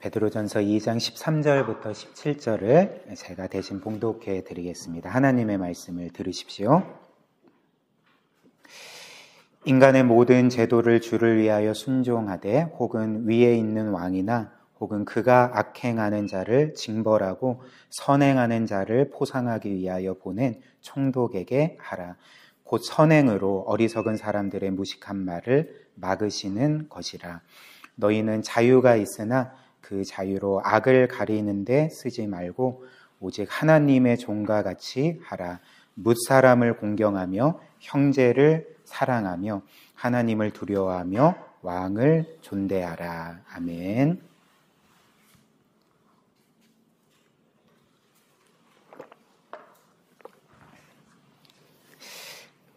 베드로전서 2장 13절부터 17절을 제가 대신 봉독해 드리겠습니다. 하나님의 말씀을 들으십시오. 인간의 모든 제도를 주를 위하여 순종하되 혹은 위에 있는 왕이나 혹은 그가 악행하는 자를 징벌하고 선행하는 자를 포상하기 위하여 보낸 총독에게 하라. 곧 선행으로 어리석은 사람들의 무식한 말을 막으시는 것이라. 너희는 자유가 있으나 그 자유로 악을 가리는데 쓰지 말고 오직 하나님의 종과 같이 하라. 뭇사람을 공경하며 형제를 사랑하며 하나님을 두려워하며 왕을 존대하라. 아멘.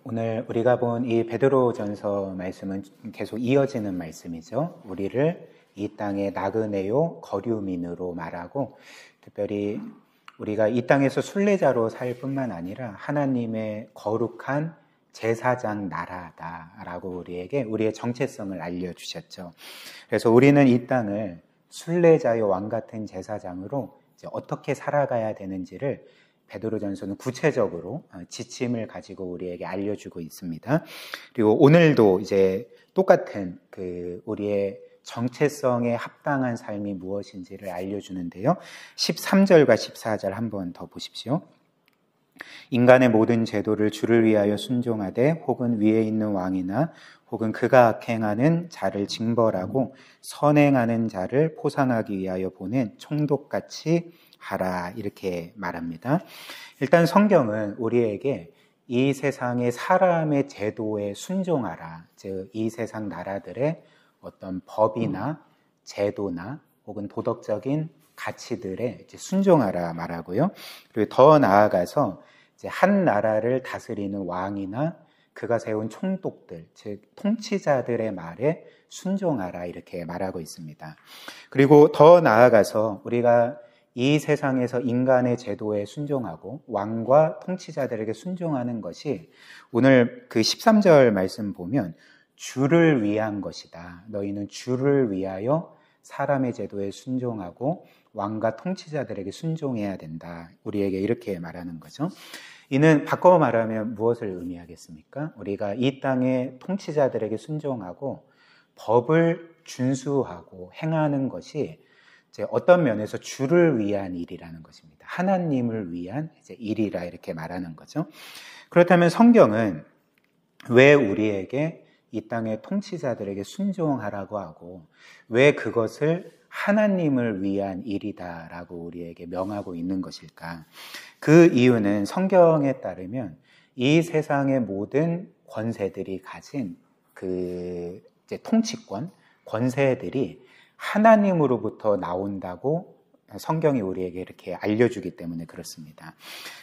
오늘 우리가 본 이 베드로전서 말씀은 계속 이어지는 말씀이죠. 우리를 이 땅의 나그네요 거류민으로 말하고, 특별히 우리가 이 땅에서 순례자로 살 뿐만 아니라 하나님의 거룩한 제사장 나라다라고 우리에게 우리의 정체성을 알려주셨죠. 그래서 우리는 이 땅을 순례자의 왕 같은 제사장으로 이제 어떻게 살아가야 되는지를 베드로전서는 구체적으로 지침을 가지고 우리에게 알려주고 있습니다. 그리고 오늘도 이제 똑같은 우리의 정체성에 합당한 삶이 무엇인지를 알려주는데요. 13절과 14절 한번 더 보십시오. 인간의 모든 제도를 주를 위하여 순종하되 혹은 위에 있는 왕이나 혹은 그가 악행하는 자를 징벌하고 선행하는 자를 포상하기 위하여 보낸 총독같이 하라, 이렇게 말합니다. 일단 성경은 우리에게 이 세상의 사람의 제도에 순종하라, 즉 이 세상 나라들의 어떤 법이나 제도나 혹은 도덕적인 가치들에 순종하라 말하고요. 그리고 더 나아가서 이제 한 나라를 다스리는 왕이나 그가 세운 총독들, 즉 통치자들의 말에 순종하라, 이렇게 말하고 있습니다. 그리고 더 나아가서 우리가 이 세상에서 인간의 제도에 순종하고 왕과 통치자들에게 순종하는 것이 오늘 13절 말씀 보면 주를 위한 것이다. 너희는 주를 위하여 사람의 제도에 순종하고 왕과 통치자들에게 순종해야 된다. 우리에게 이렇게 말하는 거죠. 이는 바꿔 말하면 무엇을 의미하겠습니까? 우리가 이 땅의 통치자들에게 순종하고 법을 준수하고 행하는 것이 이제 어떤 면에서 주를 위한 일이라는 것입니다. 하나님을 위한 이제 일이라 이렇게 말하는 거죠. 그렇다면 성경은 왜 우리에게 이 땅의 통치자들에게 순종하라고 하고 왜 그것을 하나님을 위한 일이다라고 우리에게 명하고 있는 것일까? 그 이유는 성경에 따르면 이 세상의 모든 권세들이 가진 이제 통치권, 권세들이 하나님으로부터 나온다고 성경이 우리에게 이렇게 알려주기 때문에 그렇습니다.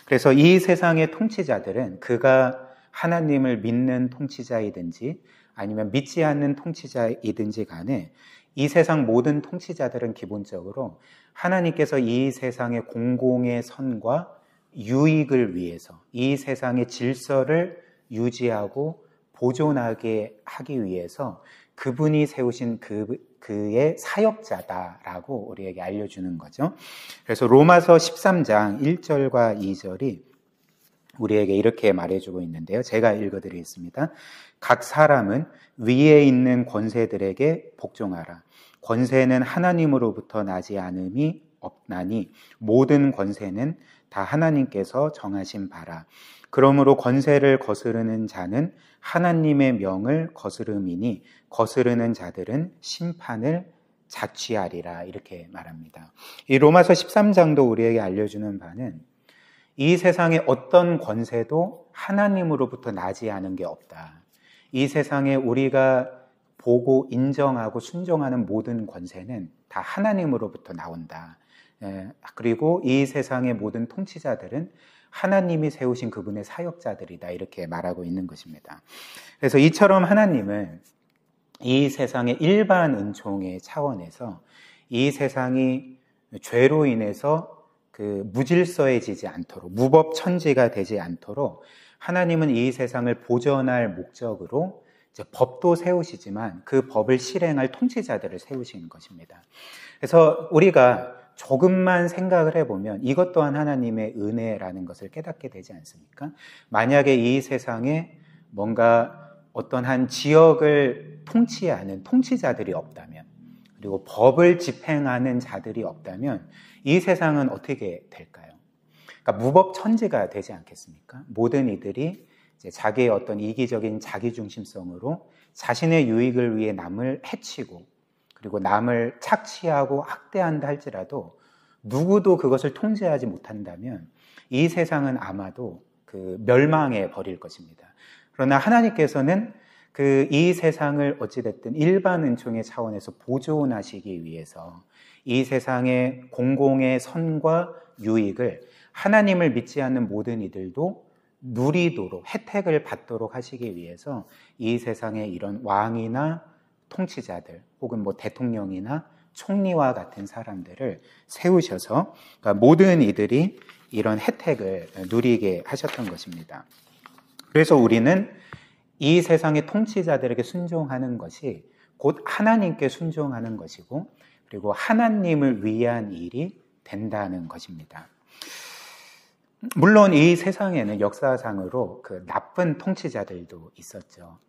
그래서 이 세상의 통치자들은 그가 하나님을 믿는 통치자이든지 아니면 믿지 않는 통치자이든지 간에 이 세상 모든 통치자들은 기본적으로 하나님께서 이 세상의 공공의 선과 유익을 위해서 이 세상의 질서를 유지하고 보존하게 하기 위해서 그분이 세우신 그의 사역자다라고 우리에게 알려주는 거죠. 그래서 로마서 13장 1절과 2절이 우리에게 이렇게 말해주고 있는데요. 제가 읽어드리겠습니다. 각 사람은 위에 있는 권세들에게 복종하라. 권세는 하나님으로부터 나지 않음이 없나니 모든 권세는 다 하나님께서 정하신 바라. 그러므로 권세를 거스르는 자는 하나님의 명을 거스름이니 거스르는 자들은 심판을 자취하리라, 이렇게 말합니다. 이 로마서 13장도 우리에게 알려주는 바는 이 세상에 어떤 권세도 하나님으로부터 나지 않은 게 없다. 이 세상에 우리가 보고 인정하고 순종하는 모든 권세는 다 하나님으로부터 나온다. 그리고 이 세상의 모든 통치자들은 하나님이 세우신 그분의 사역자들이다, 이렇게 말하고 있는 것입니다. 그래서 이처럼 하나님은 이 세상의 일반 은총의 차원에서 이 세상이 죄로 인해서 무질서해지지 않도록, 무법천지가 되지 않도록 하나님은 이 세상을 보존할 목적으로 이제 법도 세우시지만 그 법을 실행할 통치자들을 세우시는 것입니다. 그래서 우리가 조금만 생각을 해보면 이것 또한 하나님의 은혜라는 것을 깨닫게 되지 않습니까? 만약에 이 세상에 뭔가 어떤 한 지역을 통치하는 통치자들이 없다면, 그리고 법을 집행하는 자들이 없다면 이 세상은 어떻게 될까요? 그러니까 무법천지가 되지 않겠습니까? 모든 이들이 이제 자기의 어떤 이기적인 자기중심성으로 자신의 유익을 위해 남을 해치고, 그리고 남을 착취하고 학대한다 할지라도 누구도 그것을 통제하지 못한다면 이 세상은 아마도 그 멸망해 버릴 것입니다. 그러나 하나님께서는 이 세상을 어찌됐든 일반 은총의 차원에서 보존하시기 위해서 이 세상의 공공의 선과 유익을 하나님을 믿지 않는 모든 이들도 누리도록, 혜택을 받도록 하시기 위해서 이 세상에 이런 왕이나 통치자들 혹은 대통령이나 총리와 같은 사람들을 세우셔서 그러니까 모든 이들이 이런 혜택을 누리게 하셨던 것입니다. 그래서 우리는 이 세상의 통치자들에게 순종하는 것이 곧 하나님께 순종하는 것이고, 그리고 하나님을 위한 일이 된다는 것입니다. 물론 이 세상에는 역사상으로 그 나쁜 통치자들도 있었죠.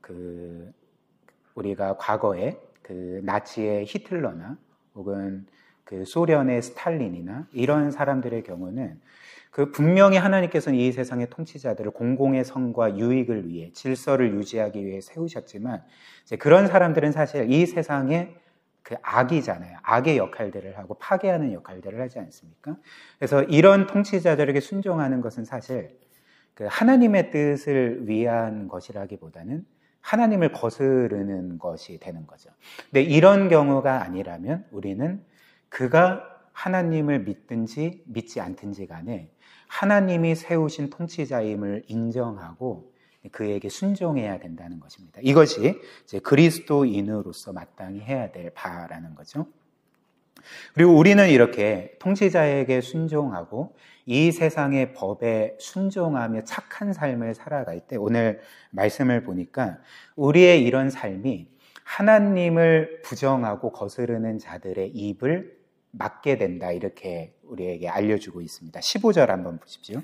우리가 과거에 나치의 히틀러나 혹은 소련의 스탈린이나 이런 사람들의 경우는 분명히 하나님께서는 이 세상의 통치자들을 공공의 선과 유익을 위해, 질서를 유지하기 위해 세우셨지만, 이제 그런 사람들은 사실 이 세상의 악이잖아요. 악의 역할들을 하고 파괴하는 역할들을 하지 않습니까? 그래서 이런 통치자들에게 순종하는 것은 사실 하나님의 뜻을 위한 것이라기보다는 하나님을 거스르는 것이 되는 거죠. 근데 이런 경우가 아니라면 우리는 그가 하나님을 믿든지 믿지 않든지 간에 하나님이 세우신 통치자임을 인정하고 그에게 순종해야 된다는 것입니다. 이것이 이제 그리스도인으로서 마땅히 해야 될 바라는 거죠. 그리고 우리는 이렇게 통치자에게 순종하고 이 세상의 법에 순종하며 착한 삶을 살아갈 때 오늘 말씀을 보니까 우리의 이런 삶이 하나님을 부정하고 거스르는 자들의 입을 막게 된다, 이렇게 우리에게 알려주고 있습니다. 15절 한번 보십시오.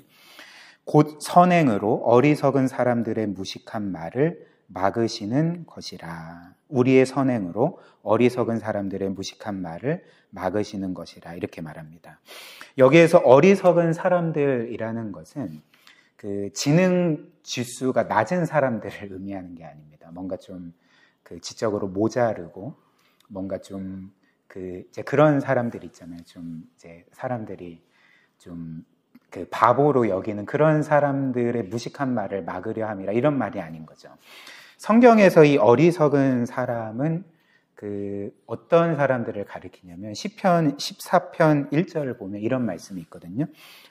곧 선행으로 어리석은 사람들의 무식한 말을 막으시는 것이라. 우리의 선행으로 어리석은 사람들의 무식한 말을 막으시는 것이라, 이렇게 말합니다. 여기에서 어리석은 사람들이라는 것은 지능 지수가 낮은 사람들을 의미하는 게 아닙니다. 뭔가 좀 지적으로 모자르고 뭔가 좀 이제 그런 사람들 있잖아요. 좀 이제 사람들이 좀 바보로 여기는 그런 사람들의 무식한 말을 막으려 함이라, 이런 말이 아닌 거죠. 성경에서 이 어리석은 사람은 어떤 사람들을 가리키냐면 시편 14편 1절을 보면 이런 말씀이 있거든요.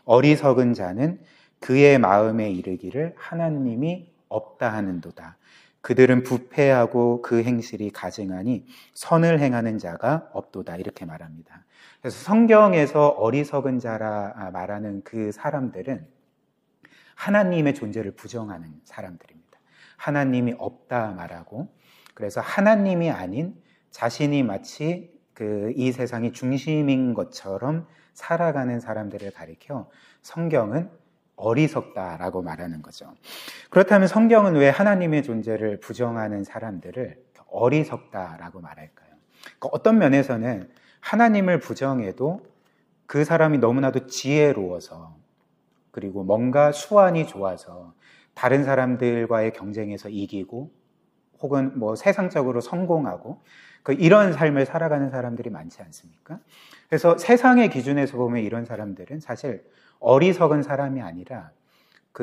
어리석은 자는 그의 마음에 이르기를 하나님이 없다 하는도다. 그들은 부패하고 그 행실이 가증하니 선을 행하는 자가 없도다, 이렇게 말합니다. 그래서 성경에서 어리석은 자라 말하는 그 사람들은 하나님의 존재를 부정하는 사람들입니다. 하나님이 없다 말하고, 그래서 하나님이 아닌 자신이 마치 이 세상이 중심인 것처럼 살아가는 사람들을 가리켜 성경은 어리석다라고 말하는 거죠. 그렇다면 성경은 왜 하나님의 존재를 부정하는 사람들을 어리석다라고 말할까요? 그러니까 어떤 면에서는 하나님을 부정해도 그 사람이 너무나도 지혜로워서, 그리고 뭔가 수완이 좋아서 다른 사람들과의 경쟁에서 이기고 혹은 세상적으로 성공하고 이런 삶을 살아가는 사람들이 많지 않습니까? 그래서 세상의 기준에서 보면 이런 사람들은 사실 어리석은 사람이 아니라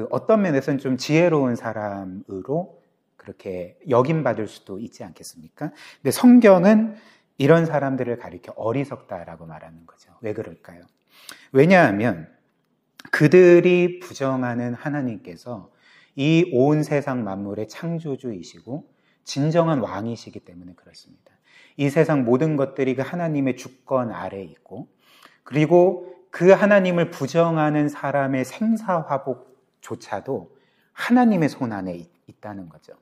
어떤 면에서는 좀 지혜로운 사람으로 그렇게 여김받을 수도 있지 않겠습니까? 근데 성경은 이런 사람들을 가리켜 어리석다라고 말하는 거죠. 왜 그럴까요? 왜냐하면 그들이 부정하는 하나님께서 이 온 세상 만물의 창조주이시고 진정한 왕이시기 때문에 그렇습니다. 이 세상 모든 것들이 그 하나님의 주권 아래에 있고, 그리고 그 하나님을 부정하는 사람의 생사화복조차도 하나님의 손 안에 있다는 거죠.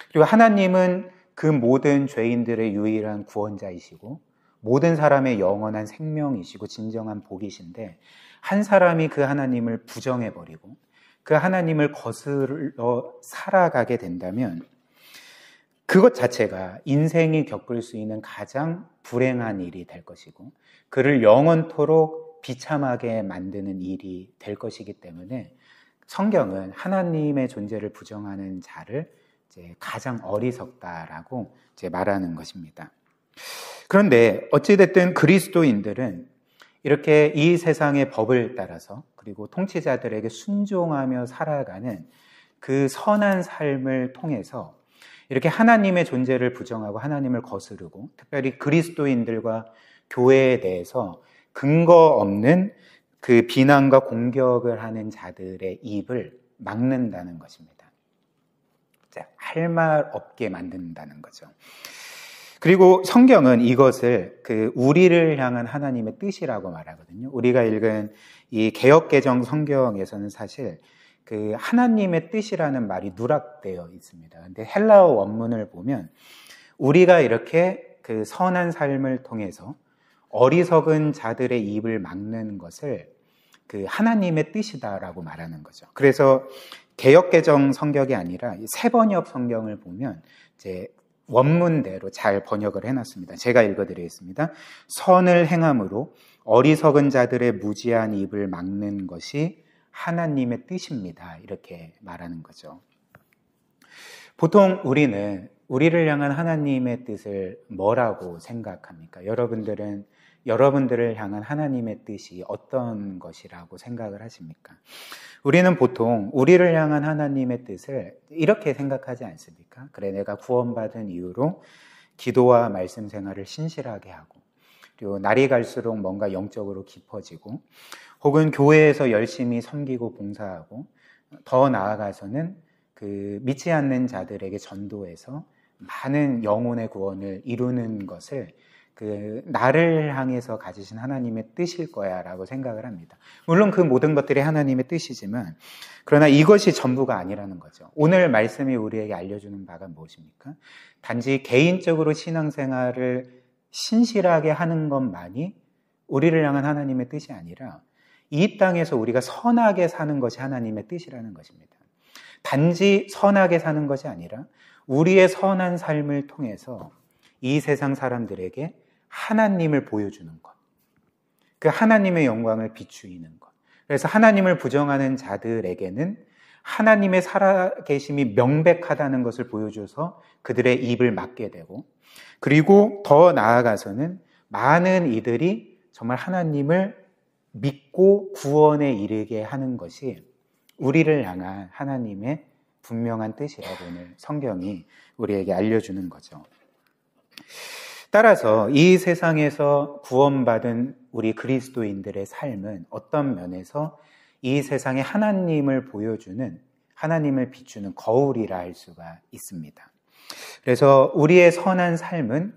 그리고 하나님은 그 모든 죄인들의 유일한 구원자이시고 모든 사람의 영원한 생명이시고 진정한 복이신데 한 사람이 그 하나님을 부정해버리고 그 하나님을 거슬러 살아가게 된다면 그것 자체가 인생이 겪을 수 있는 가장 불행한 일이 될 것이고 그를 영원토록 비참하게 만드는 일이 될 것이기 때문에 성경은 하나님의 존재를 부정하는 자를 이제 가장 어리석다라고 이제 말하는 것입니다. 그런데 어찌됐든 그리스도인들은 이렇게 이 세상의 법을 따라서 그리고 통치자들에게 순종하며 살아가는 그 선한 삶을 통해서 이렇게 하나님의 존재를 부정하고 하나님을 거스르고 특별히 그리스도인들과 교회에 대해서 근거 없는 그 비난과 공격을 하는 자들의 입을 막는다는 것입니다. 할 말 없게 만든다는 거죠. 그리고 성경은 이것을 그 우리를 향한 하나님의 뜻이라고 말하거든요. 우리가 읽은 이 개역개정 성경에서는 사실 그 하나님의 뜻이라는 말이 누락되어 있습니다. 근데 헬라어 원문을 보면 우리가 이렇게 그 선한 삶을 통해서 어리석은 자들의 입을 막는 것을 그 하나님의 뜻이다라고 말하는 거죠. 그래서 개역개정 성경이 아니라 새번역 성경을 보면 이제 원문대로 잘 번역을 해놨습니다. 제가 읽어드리겠습니다. 선을 행함으로 어리석은 자들의 무지한 입을 막는 것이 하나님의 뜻입니다. 이렇게 말하는 거죠. 보통 우리는 우리를 향한 하나님의 뜻을 뭐라고 생각합니까? 여러분들을 향한 하나님의 뜻이 어떤 것이라고 생각을 하십니까? 우리는 보통 우리를 향한 하나님의 뜻을 이렇게 생각하지 않습니까? 그래, 내가 구원받은 이후로 기도와 말씀 생활을 신실하게 하고 그리고 날이 갈수록 뭔가 영적으로 깊어지고 혹은 교회에서 열심히 섬기고 봉사하고 더 나아가서는 그 믿지 않는 자들에게 전도해서 많은 영혼의 구원을 이루는 것을 그 나를 향해서 가지신 하나님의 뜻일 거야 라고 생각을 합니다. 물론 그 모든 것들이 하나님의 뜻이지만 그러나 이것이 전부가 아니라는 거죠. 오늘 말씀이 우리에게 알려주는 바가 무엇입니까? 단지 개인적으로 신앙생활을 신실하게 하는 것만이 우리를 향한 하나님의 뜻이 아니라 이 땅에서 우리가 선하게 사는 것이 하나님의 뜻이라는 것입니다. 단지 선하게 사는 것이 아니라 우리의 선한 삶을 통해서 이 세상 사람들에게 하나님을 보여주는 것, 그 하나님의 영광을 비추이는 것. 그래서 하나님을 부정하는 자들에게는 하나님의 살아계심이 명백하다는 것을 보여줘서 그들의 입을 막게 되고 그리고 더 나아가서는 많은 이들이 정말 하나님을 믿고 구원에 이르게 하는 것이 우리를 향한 하나님의 분명한 뜻이라고 오늘 성경이 우리에게 알려주는 거죠. 따라서 이 세상에서 구원받은 우리 그리스도인들의 삶은 어떤 면에서 이 세상에 하나님을 보여주는, 하나님을 비추는 거울이라 할 수가 있습니다. 그래서 우리의 선한 삶은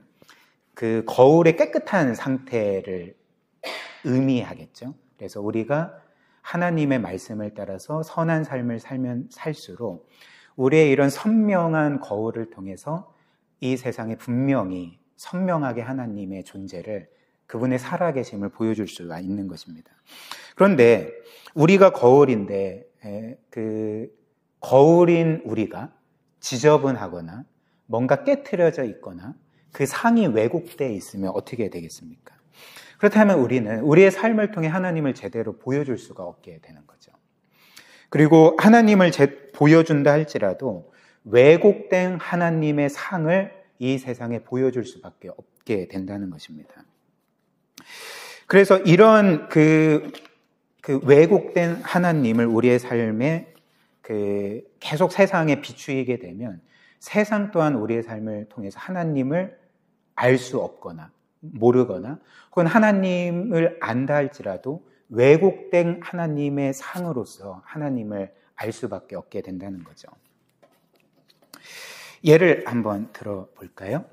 그 거울의 깨끗한 상태를 의미하겠죠. 그래서 우리가 하나님의 말씀을 따라서 선한 삶을 살면 살수록 우리의 이런 선명한 거울을 통해서 이 세상에 분명히 선명하게 하나님의 존재를, 그분의 살아계심을 보여줄 수가 있는 것입니다. 그런데 우리가 거울인데 그 거울인 우리가 지저분하거나 뭔가 깨트려져 있거나 그 상이 왜곡되어 있으면 어떻게 되겠습니까? 그렇다면 우리는 우리의 삶을 통해 하나님을 제대로 보여줄 수가 없게 되는 거죠. 그리고 하나님을 보여준다 할지라도 왜곡된 하나님의 상을 이 세상에 보여줄 수밖에 없게 된다는 것입니다. 그래서 이런 그 왜곡된 하나님을 우리의 삶에 계속 세상에 비추이게 되면 세상 또한 우리의 삶을 통해서 하나님을 알 수 없거나 모르거나 혹은 하나님을 안다 할지라도 왜곡된 하나님의 상으로서 하나님을 알 수밖에 없게 된다는 거죠. 예를 한번 들어볼까요?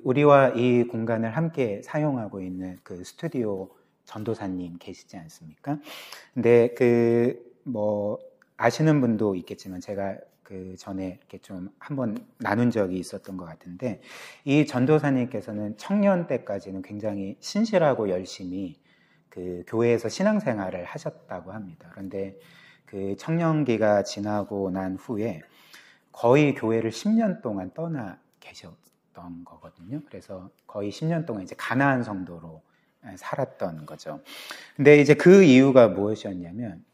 우리와 이 공간을 함께 사용하고 있는 그 스튜디오 전도사님 계시지 않습니까? 근데 아시는 분도 있겠지만 제가 그 전에 이렇게 좀 한번 나눈 적이 있었던 것 같은데, 이 전도사님께서는 청년 때까지는 굉장히 신실하고 열심히 그 교회에서 신앙생활을 하셨다고 합니다. 그런데 그 청년기가 지나고 난 후에 거의 교회를 10년 동안 떠나 계셨던 거거든요. 그래서 거의 10년 동안 이제 가나안 성도로 살았던 거죠. 근데 이제 그 이유가 무엇이었냐면,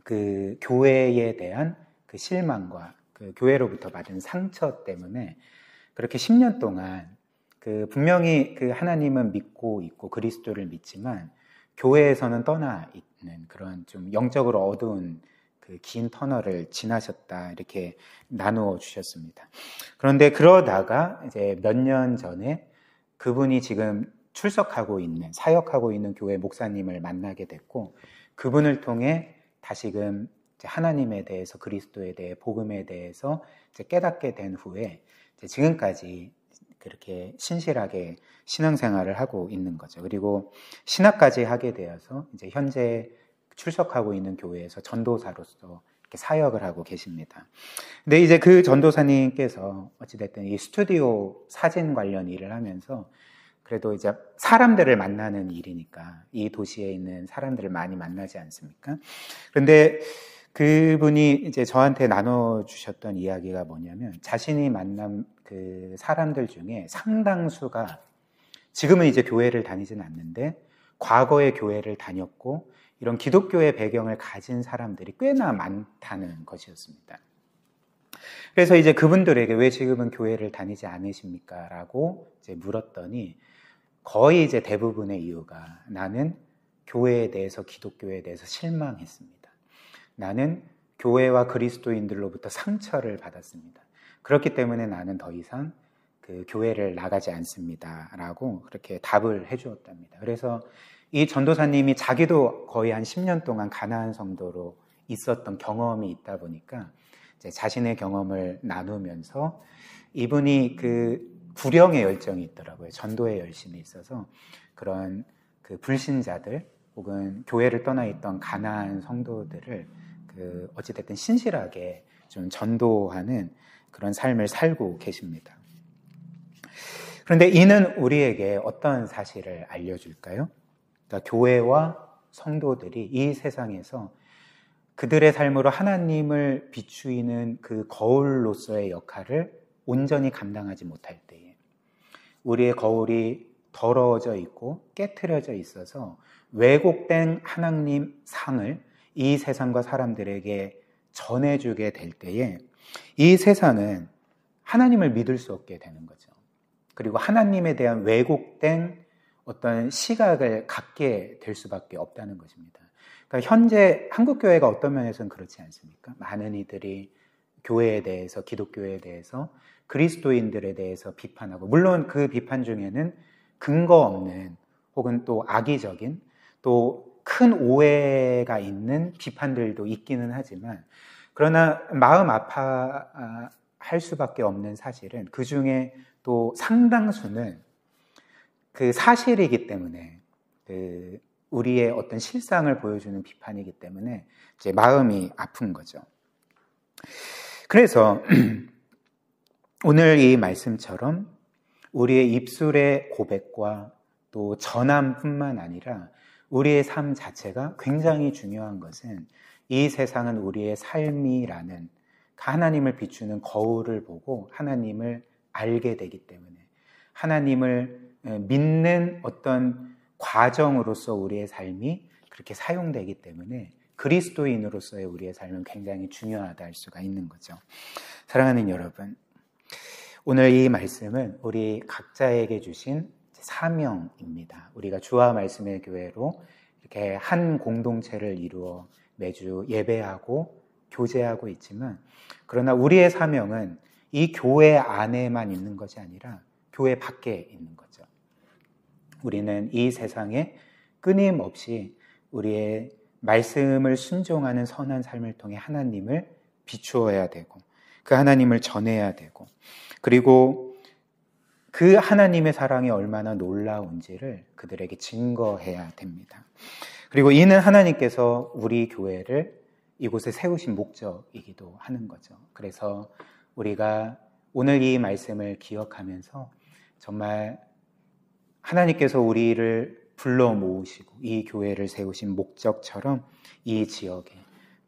그 교회에 대한 그 실망과 그 교회로부터 받은 상처 때문에 그렇게 10년 동안 그 분명히 그 하나님은 믿고 있고 그리스도를 믿지만 교회에서는 떠나 있는 그런 좀 영적으로 어두운 그 긴 터널을 지나셨다, 이렇게 나누어 주셨습니다. 그런데 그러다가 이제 몇 년 전에 그분이 지금 출석하고 있는, 사역하고 있는 교회 목사님을 만나게 됐고, 그분을 통해 다시금 하나님에 대해서, 그리스도에 대해, 복음에 대해서 이제 깨닫게 된 후에 이제 지금까지 그렇게 신실하게 신앙생활을 하고 있는 거죠. 그리고 신학까지 하게 되어서 이제 현재 출석하고 있는 교회에서 전도사로서 이렇게 사역을 하고 계십니다. 근데 이제 그 전도사님께서 어찌됐든 이 스튜디오 사진 관련 일을 하면서 그래도 이제 사람들을 만나는 일이니까 이 도시에 있는 사람들을 많이 만나지 않습니까? 그런데 그분이 이제 저한테 나눠주셨던 이야기가 뭐냐면, 자신이 만난 그 사람들 중에 상당수가 지금은 이제 교회를 다니진 않는데 과거에 교회를 다녔고 이런 기독교의 배경을 가진 사람들이 꽤나 많다는 것이었습니다. 그래서 이제 그분들에게 왜 지금은 교회를 다니지 않으십니까? 라고 이제 물었더니 거의 이제 대부분의 이유가, 나는 교회에 대해서, 기독교에 대해서 실망했습니다. 나는 교회와 그리스도인들로부터 상처를 받았습니다. 그렇기 때문에 나는 더 이상 그 교회를 나가지 않습니다. 라고 그렇게 답을 해주었답니다. 그래서 이 전도사님이 자기도 거의 한 10년 동안 가나안 성도로 있었던 경험이 있다 보니까 이제 자신의 경험을 나누면서, 이분이 그 구령의 열정이 있더라고요. 전도의 열심이 있어서 그런 그 불신자들 혹은 교회를 떠나 있던 가나안 성도들을 그 어찌됐든 신실하게 좀 전도하는 그런 삶을 살고 계십니다. 그런데 이는 우리에게 어떤 사실을 알려줄까요? 그러니까 교회와 성도들이 이 세상에서 그들의 삶으로 하나님을 비추이는 그 거울로서의 역할을 온전히 감당하지 못할 때에, 우리의 거울이 더러워져 있고 깨트려져 있어서 왜곡된 하나님 상을 이 세상과 사람들에게 전해주게 될 때에 이 세상은 하나님을 믿을 수 없게 되는 거죠. 그리고 하나님에 대한 왜곡된 어떤 시각을 갖게 될 수밖에 없다는 것입니다. 그러니까 현재 한국교회가 어떤 면에서는 그렇지 않습니까? 많은 이들이 교회에 대해서, 기독교에 대해서, 그리스도인들에 대해서 비판하고, 물론 그 비판 중에는 근거 없는 혹은 또 악의적인, 또 큰 오해가 있는 비판들도 있기는 하지만, 그러나 마음 아파할 수밖에 없는 사실은 그 중에 또 상당수는 그 사실이기 때문에, 그 우리의 어떤 실상을 보여주는 비판이기 때문에 이제 마음이 아픈 거죠. 그래서 오늘 이 말씀처럼 우리의 입술의 고백과 또 전함뿐만 아니라 우리의 삶 자체가 굉장히 중요한 것은, 이 세상은 우리의 삶이라는 하나님을 비추는 거울을 보고 하나님을 알게 되기 때문에, 하나님을 믿는 어떤 과정으로서 우리의 삶이 그렇게 사용되기 때문에 그리스도인으로서의 우리의 삶은 굉장히 중요하다 할 수가 있는 거죠. 사랑하는 여러분, 오늘 이 말씀은 우리 각자에게 주신 사명입니다. 우리가 주와 말씀의 교회로 이렇게 한 공동체를 이루어 매주 예배하고 교제하고 있지만, 그러나 우리의 사명은 이 교회 안에만 있는 것이 아니라 교회 밖에 있는 거죠. 우리는 이 세상에 끊임없이 우리의 말씀을 순종하는 선한 삶을 통해 하나님을 비추어야 되고, 그 하나님을 전해야 되고, 그리고 그 하나님의 사랑이 얼마나 놀라운지를 그들에게 증거해야 됩니다. 그리고 이는 하나님께서 우리 교회를 이곳에 세우신 목적이기도 하는 거죠. 그래서 우리가 오늘 이 말씀을 기억하면서 정말 하나님께서 우리를 불러 모으시고 이 교회를 세우신 목적처럼 이 지역에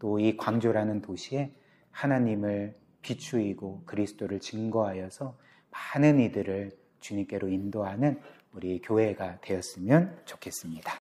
또 이 광주라는 도시에 하나님을 비추이고 그리스도를 증거하여서 많은 이들을 주님께로 인도하는 우리 교회가 되었으면 좋겠습니다.